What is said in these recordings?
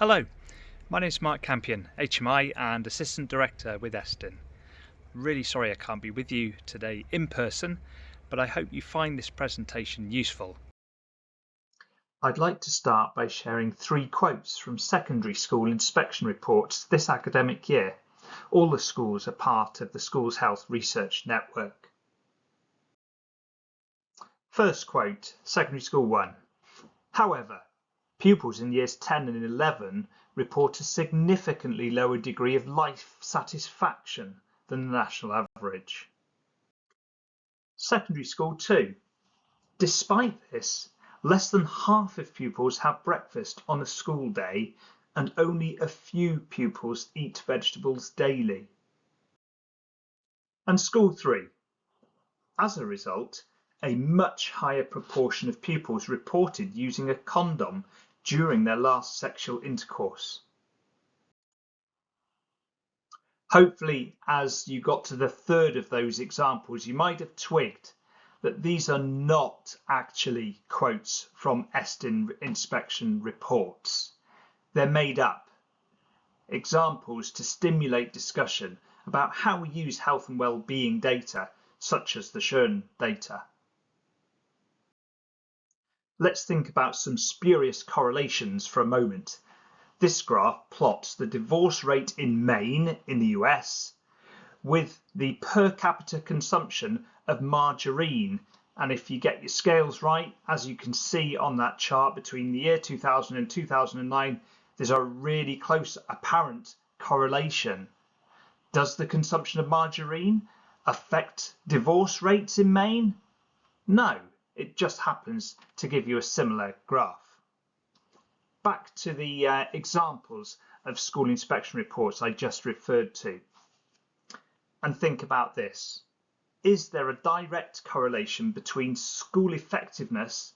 Hello, my name is Mark Campion, HMI and Assistant Director with Estyn. Really sorry I can't be with you today in person, but I hope you find this presentation useful. I'd like to start by sharing 3 quotes from secondary school inspection reports this academic year. All the schools are part of the Schools Health Research Network. First quote, Secondary School 1. However, pupils in years 10 and 11 report a significantly lower degree of life satisfaction than the national average. Secondary School 2. Despite this, less than half of pupils have breakfast on a school day and only a few pupils eat vegetables daily. And School 3. As a result, a much higher proportion of pupils reported using a condom during their last sexual intercourse. Hopefully, as you got to the third of those examples, you might have twigged that these are not actually quotes from Estyn inspection reports. They're made up examples to stimulate discussion about how we use health and well-being data, such as the SHRN data. Let's think about some spurious correlations for a moment. This graph plots the divorce rate in Maine in the US with the per capita consumption of margarine. And if you get your scales right, as you can see on that chart between the year 2000 and 2009, there's a really close apparent correlation. Does the consumption of margarine affect divorce rates in Maine? No, it just happens to give you a similar graph. Back to the examples of school inspection reports I just referred to. And think about this. Is there a direct correlation between school effectiveness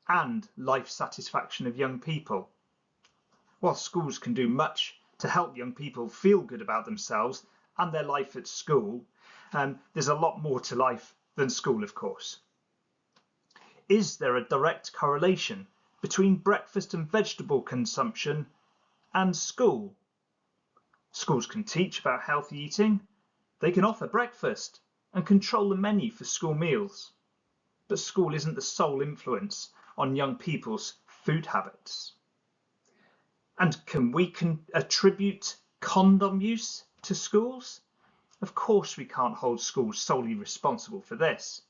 and life satisfaction of young people? While schools can do much to help young people feel good about themselves and their life at school, there's a lot more to life than school, of course. Is there a direct correlation between breakfast and vegetable consumption and school? Schools can teach about healthy eating. They can offer breakfast and control the menu for school meals. But school isn't the sole influence on young people's food habits. And can we attribute condom use to schools? Of course we can't hold schools solely responsible for this.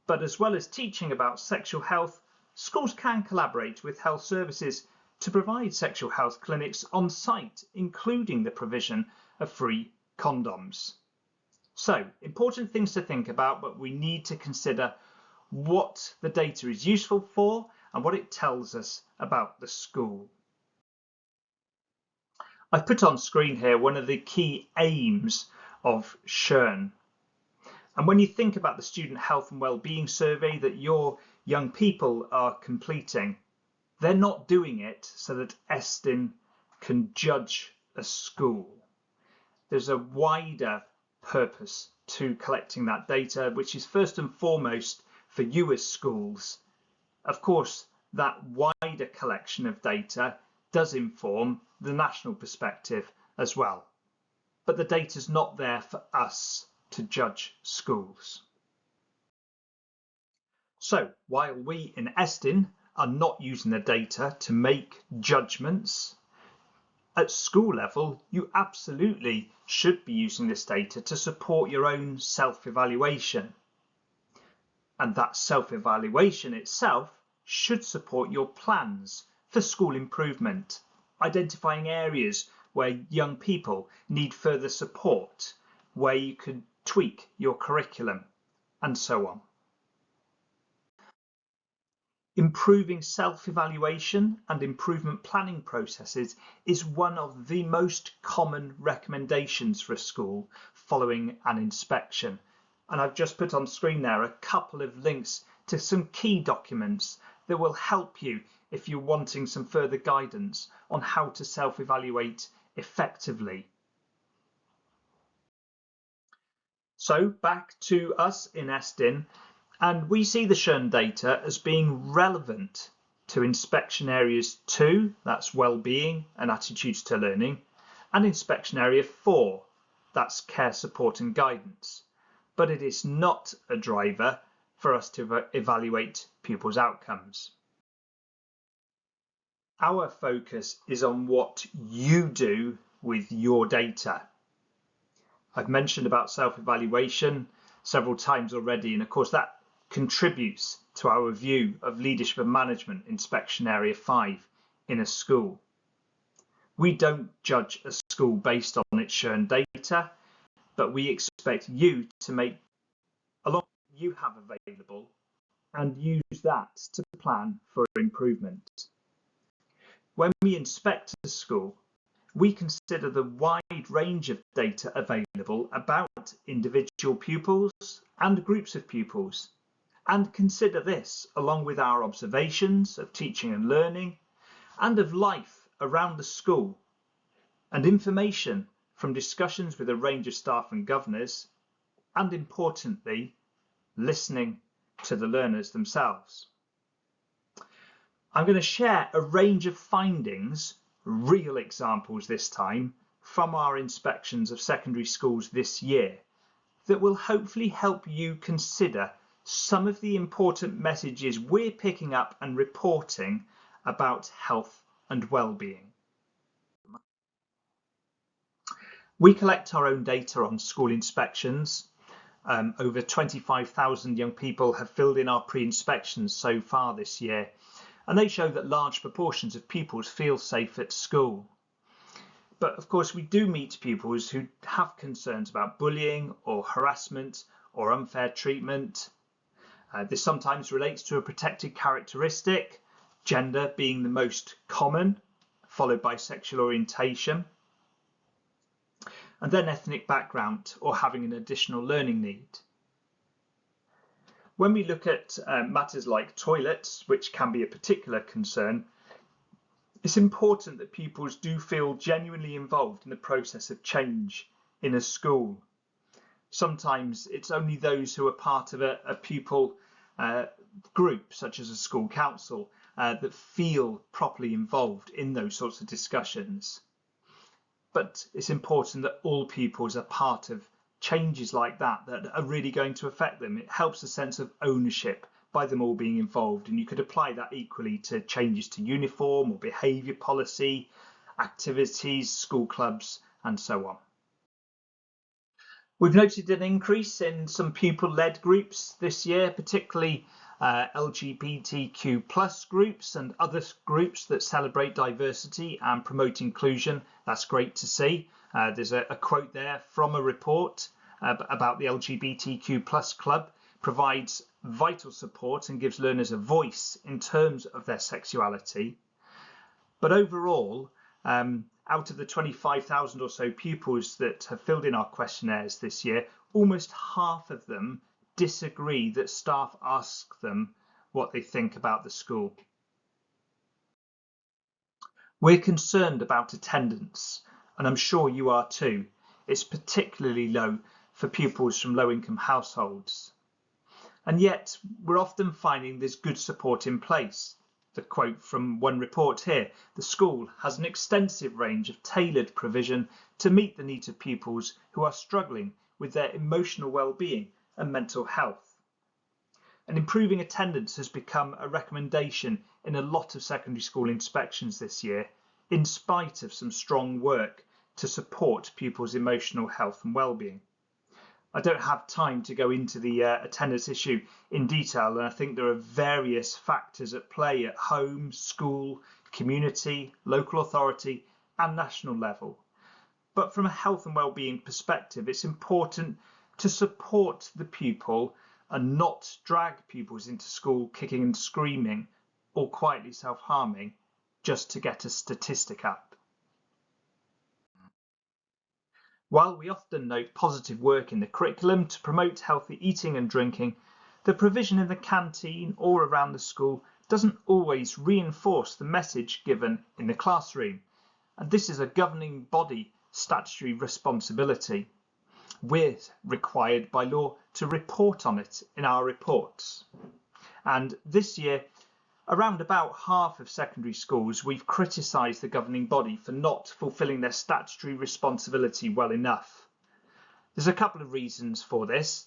But as well as teaching about sexual health, schools can collaborate with health services to provide sexual health clinics on site, including the provision of free condoms. So, important things to think about, but we need to consider what the data is useful for and what it tells us about the school. I've put on screen here one of the key aims of SHRN. And when you think about the student health and well-being survey that your young people are completing, they're not doing it so that Estyn can judge a school. There's a wider purpose to collecting that data, which is first and foremost for you as schools. Of course, that wider collection of data does inform the national perspective as well. But the data's not there for us to judge schools. So while we in Estyn are not using the data to make judgments, at school level, you absolutely should be using this data to support your own self-evaluation. And that self-evaluation itself should support your plans for school improvement, identifying areas where young people need further support, where you could tweak your curriculum, and so on. Improving self-evaluation and improvement planning processes is one of the most common recommendations for a school following an inspection. And I've just put on screen there a couple of links to some key documents that will help you if you're wanting some further guidance on how to self-evaluate effectively. So back to us in Estyn, and we see the SHRN data as being relevant to inspection areas 2, that's well-being and attitudes to learning, and inspection area 4, that's care, support and guidance. But it is not a driver for us to evaluate pupils' outcomes. Our focus is on what you do with your data. I've mentioned about self-evaluation several times already, and of course that contributes to our view of leadership and management, inspection area 5 in a school. We don't judge a school based on its SHRN data, but we expect you to make along what you have available and use that to plan for improvement. When we inspect a school, we consider the wide range of data available about individual pupils and groups of pupils, and consider this along with our observations of teaching and learning and of life around the school, and information from discussions with a range of staff and governors, and importantly, listening to the learners themselves. I'm going to share a range of findings, real examples this time, from our inspections of secondary schools this year that will hopefully help you consider some of the important messages we're picking up and reporting about health and well-being. We collect our own data on school inspections. Over 25,000 young people have filled in our pre-inspections so far this year, and they show that large proportions of pupils feel safe at school. But of course we do meet pupils who have concerns about bullying or harassment or unfair treatment. This sometimes relates to a protected characteristic, gender being the most common, followed by sexual orientation, and then ethnic background or having an additional learning need. When we look at matters like toilets, which can be a particular concern, it's important that pupils do feel genuinely involved in the process of change in a school. Sometimes it's only those who are part of a pupil group, such as a school council, that feel properly involved in those sorts of discussions. But it's important that all pupils are part of changes like that are really going to affect them. It helps a sense of ownership by them all being involved, and you could apply that equally to changes to uniform or behaviour policy, activities, school clubs and so on. We've noted an increase in some pupil-led groups this year, particularly LGBTQ+ groups and other groups that celebrate diversity and promote inclusion. That's great to see. There's a quote there from a report about the LGBTQ+ club, provides vital support and gives learners a voice in terms of their sexuality. But overall, out of the 25,000 or so pupils that have filled in our questionnaires this year, almost half of them disagree that staff ask them what they think about the school. We're concerned about attendance, and I'm sure you are too. It's particularly low for pupils from low-income households. And yet we're often finding there's good support in place. The quote from one report here: the school has an extensive range of tailored provision to meet the needs of pupils who are struggling with their emotional well-being and mental health. And improving attendance has become a recommendation in a lot of secondary school inspections this year, in spite of some strong work to support pupils' emotional health and well-being. I don't have time to go into the attendance issue in detail, and I think there are various factors at play at home, school, community, local authority and national level. But from a health and well-being perspective, it's important to support the pupil and not drag pupils into school kicking and screaming or quietly self-harming just to get a statistic up. While we often note positive work in the curriculum to promote healthy eating and drinking, the provision in the canteen or around the school doesn't always reinforce the message given in the classroom, and this is a governing body statutory responsibility. We're required by law to report on it in our reports, and this year Around about half of secondary schools, we've criticised the governing body for not fulfilling their statutory responsibility well enough. There's a couple of reasons for this.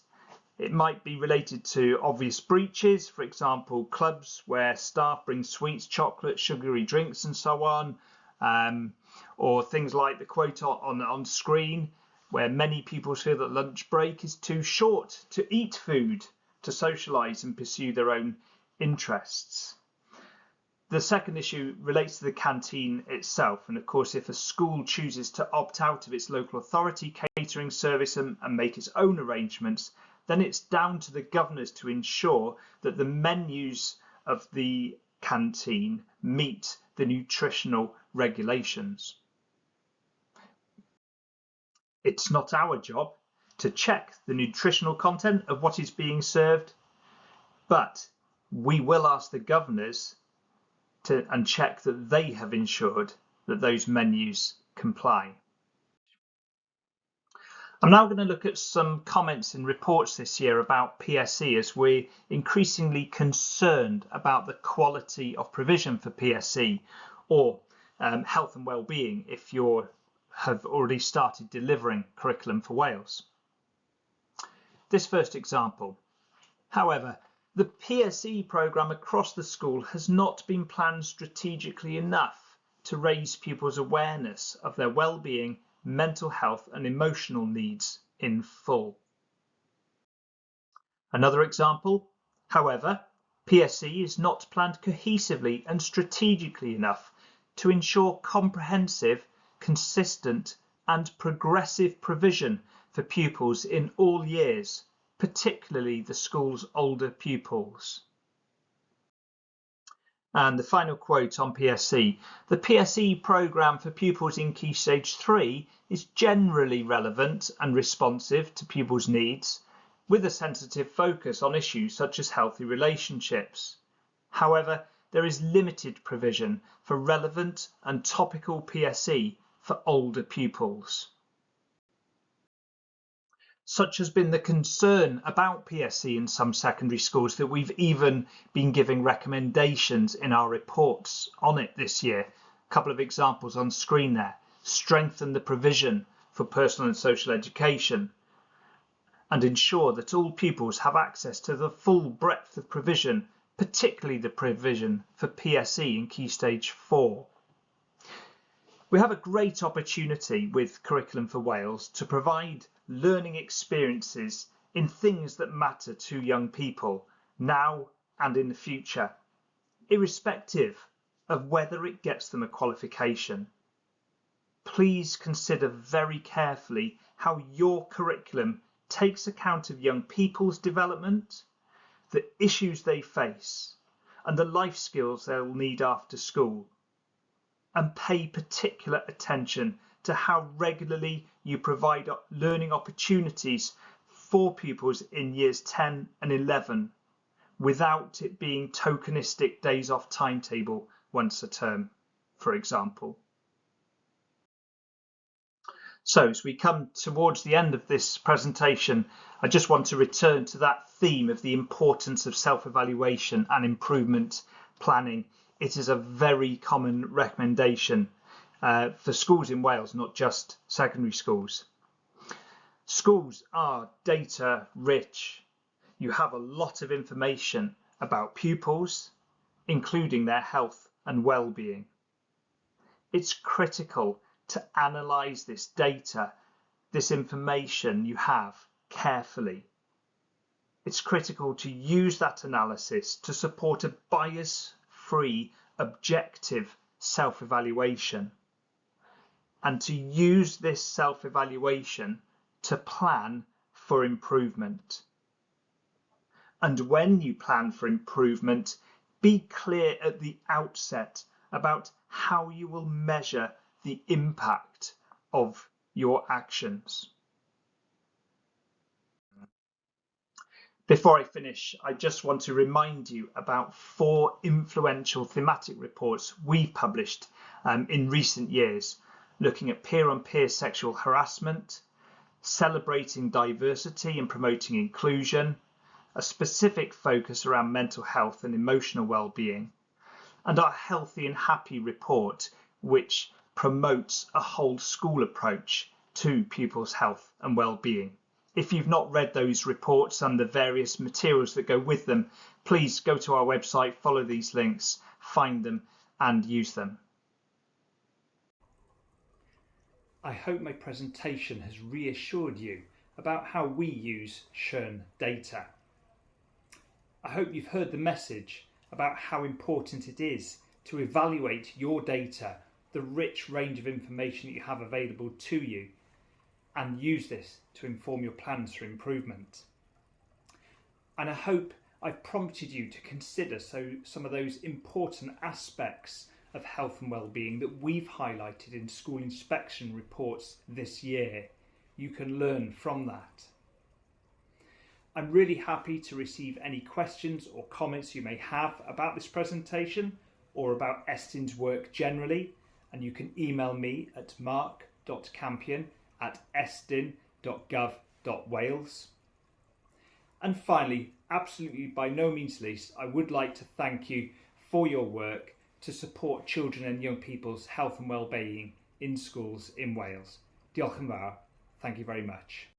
It might be related to obvious breaches, for example, clubs where staff bring sweets, chocolate, sugary drinks and so on, or things like the quote on screen, where many pupils feel that lunch break is too short to eat food, to socialise and pursue their own interests. The second issue relates to the canteen itself, and of course if a school chooses to opt out of its local authority catering service and make its own arrangements, then it's down to the governors to ensure that the menus of the canteen meet the nutritional regulations. It's not our job to check the nutritional content of what is being served, but we will ask the governors and check that they have ensured that those menus comply. I'm now going to look at some comments in reports this year about PSE, as we're increasingly concerned about the quality of provision for PSE, or health and well-being if you have already started delivering curriculum for Wales. This first example, however, the PSE programme across the school has not been planned strategically enough to raise pupils' awareness of their well-being, mental health and emotional needs in full. Another example, however, PSE is not planned cohesively and strategically enough to ensure comprehensive, consistent and progressive provision for pupils in all years, particularly the school's older pupils. And the final quote on PSE, the PSE programme for pupils in Key Stage 3 is generally relevant and responsive to pupils' needs, with a sensitive focus on issues such as healthy relationships. However, there is limited provision for relevant and topical PSE for older pupils. Such has been the concern about PSE in some secondary schools that we've even been giving recommendations in our reports on it this year. A couple of examples on screen there. Strengthen the provision for personal and social education and ensure that all pupils have access to the full breadth of provision, particularly the provision for PSE in Key Stage 4. We have a great opportunity with Curriculum for Wales to provide learning experiences in things that matter to young people now and in the future, irrespective of whether it gets them a qualification. Please consider very carefully how your curriculum takes account of young people's development, the issues they face, and the life skills they'll need after school. And pay particular attention to how regularly you provide learning opportunities for pupils in years 10 and 11 without it being tokenistic days off timetable once a term, for example. So as we come towards the end of this presentation, I just want to return to that theme of the importance of self-evaluation and improvement planning. It is a very common recommendation for schools in Wales, not just secondary schools. Schools are data rich. You have a lot of information about pupils, including their health and well-being. It's critical to analyse this data, this information you have carefully. It's critical to use that analysis to support a bias-free, objective self-evaluation, and to use this self-evaluation to plan for improvement. And when you plan for improvement, be clear at the outset about how you will measure the impact of your actions. Before I finish, I just want to remind you about 4 influential thematic reports we've published in recent years, looking at peer-on-peer sexual harassment, celebrating diversity and promoting inclusion, a specific focus around mental health and emotional well-being, and our Healthy and Happy report, which promotes a whole school approach to pupils' health and well-being. If you've not read those reports and the various materials that go with them, please go to our website, follow these links, find them and use them. I hope my presentation has reassured you about how we use SHRN data. I hope you've heard the message about how important it is to evaluate your data, the rich range of information that you have available to you, and use this to inform your plans for improvement. And I hope I've prompted you to consider some of those important aspects of health and well-being that we've highlighted in school inspection reports this year. You can learn from that. I'm really happy to receive any questions or comments you may have about this presentation or about Estyn's work generally, and you can email me at mark.campion@estyn.gov.wales. And finally, absolutely by no means least, I would like to thank you for your work to support children and young people's health and well-being in schools in Wales. Diolch yn fawr. Thank you very much.